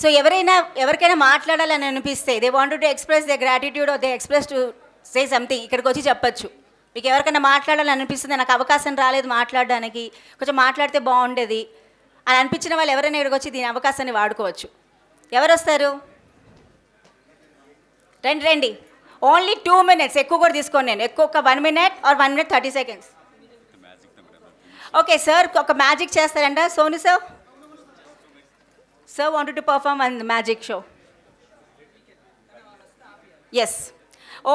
So ఎవరికైనా మాట్లాడాలని అనిపిస్తే they want to express they gratitude they express to say something ఇక్కడికి వచ్చి చెప్పచ్చు. మీకు ఎవరికైనా మాట్లాడాలని అనిపిస్తుంది, నాకు అవకాశం రాలేదు మాట్లాడడానికి, కొంచెం మాట్లాడితే బాగుండేది అని అనిపించిన వాళ్ళు ఎవరైనా ఇక్కడికి వచ్చి దీని అవకాశాన్ని వాడుకోవచ్చు. ఎవరు వస్తారు? రండి. ఓన్లీ 2 minutes, ఎక్కువ కూడా తీసుకోండి. నేను ఎక్కువ ఒక 1 minute or 1 minute 30 seconds. Okay sir, ఒక మ్యాజిక్ చేస్తారంట. Sonu sir, sir wanted to perform on the magic show. Yes,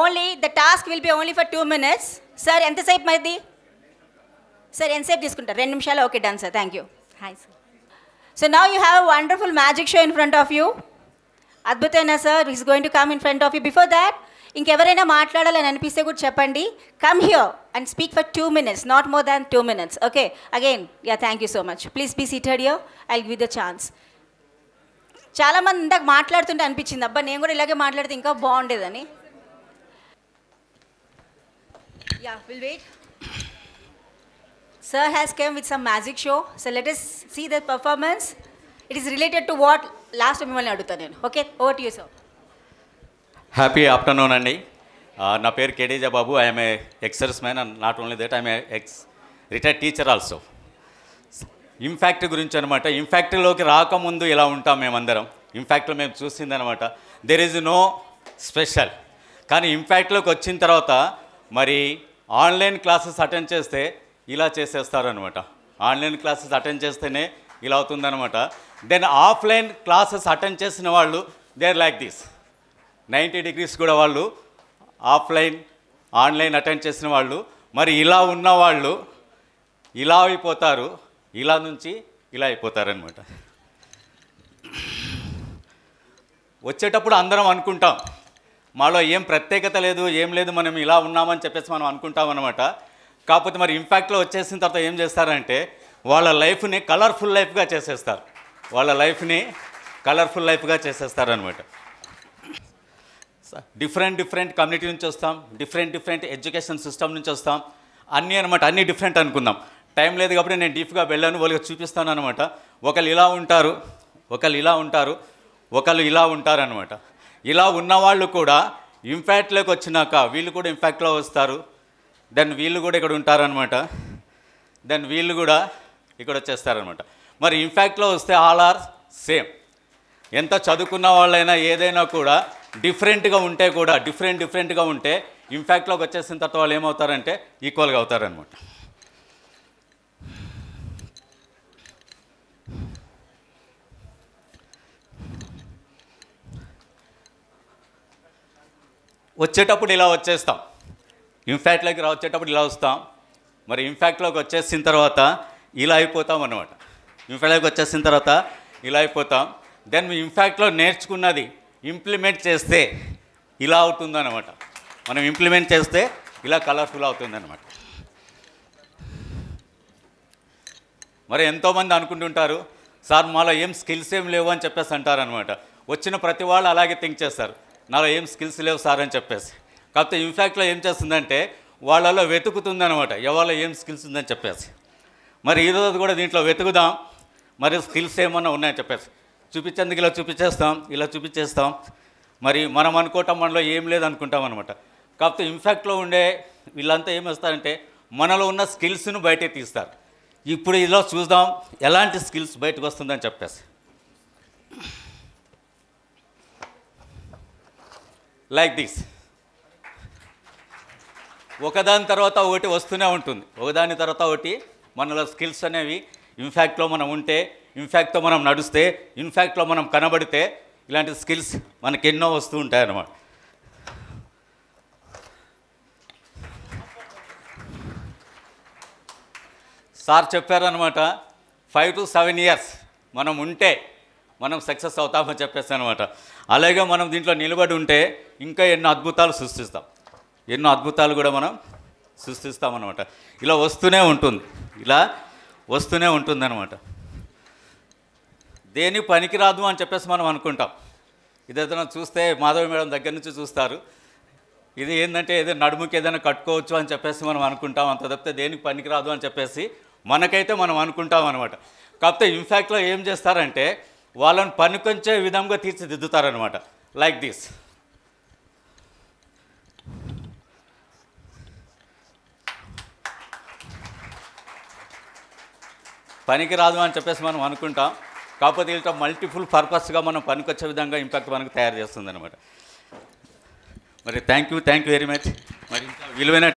only the task will be only for 2 minutes. Sir, ఎంతసేపు మైది? సార్ ఎంతసేపు తీసుకుంటారు? 2 నిమిషాలు. Okay, done sir, thank you. Hi sir. So now you have a wonderful magic show in front of you. అద్భుతమైన sir is going to come in front of you. Before that ఇంకెవరైనా మాట్లాడాలని అనిపిస్తే కూడా చెప్పండి. Come here and speak for 2 minutes, not more than 2 minutes. Okay, again ya, thank you so much. Please be seated here, I will give the chance. చాలామంది ఇందాక మాట్లాడుతుంటే అనిపించింది, అబ్బా నేను కూడా ఇలాగే మాట్లాడితే ఇంకా బాగుండేదని. Ya, will wait. Sir has come with some magic show. So let us see the performance. It is related to what last time మిమ్మల్ని అడుగుతాను నేను. Okay, over to you sir. Happy afternoon అండి. నా పేరు Khadija Babu. I'm a ex service man and not only that I'm a retired teacher also. Impact గురించి అనమాట. ఇంపాక్ట్లోకి రాకముందు ఇలా ఉంటాం మేమందరం. ఇంపాక్ట్లో మేము చూసింది అనమాట, దెర్ ఈజ్ నో స్పెషల్. కానీ ఇంపాక్ట్లోకి వచ్చిన తర్వాత మరి ఆన్లైన్ క్లాసెస్ అటెండ్ చేస్తే ఇలా చేసేస్తారనమాట. ఆన్లైన్ క్లాసెస్ అటెండ్ చేస్తేనే ఇలా అవుతుందనమాట. దెన్ ఆఫ్లైన్ క్లాసెస్ అటెండ్ చేసిన వాళ్ళు they are like this 90 degrees కూడా వాళ్ళు ఆన్లైన్ అటెండ్ చేసిన వాళ్ళు మరి ఇలా ఉన్నవాళ్ళు ఇలా అయిపోతారు, ఇలా నుంచి ఇలా అయిపోతారనమాట. వచ్చేటప్పుడు అందరం అనుకుంటాం మాలో ఏం ప్రత్యేకత లేదు, ఏం లేదు, మనం ఇలా ఉన్నామని చెప్పేసి మనం అనుకుంటాం అనమాట. కాకపోతే మరి ఇంపాక్ట్లో వచ్చేసిన తర్వాత ఏం చేస్తారంటే వాళ్ళ లైఫ్ని కలర్ఫుల్ లైఫ్గా చేసేస్తారు. అనమాట. డిఫరెంట్ కమ్యూనిటీ నుంచి వస్తాం, డిఫరెంట్ ఎడ్యుకేషన్ సిస్టమ్ నుంచి వస్తాం, అన్నీ అనమాట. అన్నీ డిఫరెంట్ అనుకుందాం. టైం లేదు కాబట్టి నేను డీప్గా వెళ్ళాను, వాళ్ళకి చూపిస్తాను అనమాట. ఒకళ్ళు ఇలా ఉంటారు, ఒకళ్ళు ఇలా ఉంటారు అనమాట. ఇలా ఉన్నవాళ్ళు కూడా ఇంపాక్ట్లోకి వచ్చినాక వీళ్ళు కూడా ఇంపాక్ట్లో వస్తారు. దెన్ వీళ్ళు కూడా ఇక్కడ ఉంటారనమాట. దెన్ వీళ్ళు కూడా ఇక్కడ వచ్చేస్తారనమాట. మరి ఇంపాక్ట్లో వస్తే ఆల్ ఆర్ సేమ్. ఎంత చదువుకున్న వాళ్ళైనా ఏదైనా కూడా డిఫరెంట్గా ఉంటే ఇంపాక్ట్లోకి వచ్చేసిన తర్వాత వాళ్ళు ఏమవుతారంటే ఈక్వల్గా అవుతారనమాట. వచ్చేటప్పుడు ఇలా వచ్చేస్తాం, ఇంపాక్ట్లోకి వచ్చేటప్పుడు ఇలా వస్తాం. మరి ఇంపాక్ట్లోకి వచ్చేసిన తర్వాత ఇలా అయిపోతాం అన్నమాట. ఇంపాక్ట్లోకి వచ్చేసిన తర్వాత ఇలా అయిపోతాం. దెన్ ఇంపాక్ట్లో నేర్చుకున్నది ఇంప్లిమెంట్ చేస్తే ఇలా అవుతుందన్నమాట. మనం ఇంప్లిమెంట్ చేస్తే ఇలా కలర్ఫుల్ అవుతుందన్నమాట. మరి ఎంతోమంది అనుకుంటుంటారు, సార్ మాలో ఏం స్కిల్స్ ఏం లేవు అని చెప్పేసి అంటారనమాట. వచ్చిన ప్రతి వాళ్ళు అలాగే థింక్ చేస్తారు, నాలో ఏం స్కిల్స్ లేవు సార్ అని చెప్పేసి. కాకపోతే ఇంపాక్ట్లో ఏం చేస్తుందంటే వాళ్ళలో వెతుకుతుందనమాట, ఎవరిలో ఏం స్కిల్స్ ఉందని చెప్పేసి. మరి ఈరోజు కూడా దీంట్లో వెతుకుదాం, మరి స్కిల్స్ ఏమన్నా ఉన్నాయని చెప్పేసి. చూపించేందుకు ఇలా చూపించేస్తాం. మరి మనం అనుకోవటం మనలో ఏం లేదు అనుకుంటాం అనమాట. కాకపోతే ఇంపాక్ట్లో ఉండే వీళ్ళంతా ఏం వస్తారంటే మనలో ఉన్న స్కిల్స్ను బయటే తీస్తారు. ఇప్పుడు ఇలా చూద్దాం ఎలాంటి స్కిల్స్ బయటకు వస్తుందని చెప్పేసి. లైక్ దిస్, ఒకదాని తర్వాత ఒకటి వస్తూనే ఉంటుంది. ఒకదాని తర్వాత ఒకటి మనలో స్కిల్స్ అనేవి ఇంపాక్ట్లో మనం ఉంటే, ఇంపాక్ట్తో మనం నడుస్తే, ఇంపాక్ట్లో మనం కనబడితే ఇలాంటి స్కిల్స్ మనకి ఎన్నో వస్తూ ఉంటాయి అన్నమాట. సార్ చెప్పారనమాట 5 to 7 years మనం ఉంటే మనం సక్సెస్ అవుతామని చెప్పేసి అనమాట. అలాగే మనం దీంట్లో నిలబడి ఉంటే ఇంకా ఎన్నో అద్భుతాలు సృష్టిస్తాం, ఎన్నో అద్భుతాలు కూడా మనం సృష్టిస్తామన్నమాట. ఇలా వస్తూనే ఉంటుంది అనమాట. దేని పనికిరాదు అని చెప్పేసి మనం అనుకుంటాం. ఇదేదైనా చూస్తే మాధవి మేడం దగ్గర నుంచి చూస్తారు, ఇది ఏంటంటే ఏదో నడుముకి ఏదైనా కట్టుకోవచ్చు అని చెప్పేసి మనం అనుకుంటాం. అంత తప్పితే దేనికి పనికిరాదు అని చెప్పేసి మనకైతే మనం అనుకుంటాం అనమాట. కాకపోతే ఇంపాక్ట్లో ఏం చేస్తారంటే వాళ్ళని పనికొంచే విధంగా తీర్చిదిద్దుతారనమాట. Like this. పనికి రాదు అని చెప్పేసి మనం అనుకుంటాం, కాకపోతే ఇట్లా మల్టిపుల్ పర్పస్గా మనం పనికొచ్చే విధంగా ఇంపాక్ట్ మనకు తయారు చేస్తుంది అనమాట. మరి థ్యాంక్ యూ వెరీ మచ్. మరి ఇంకా విలువైన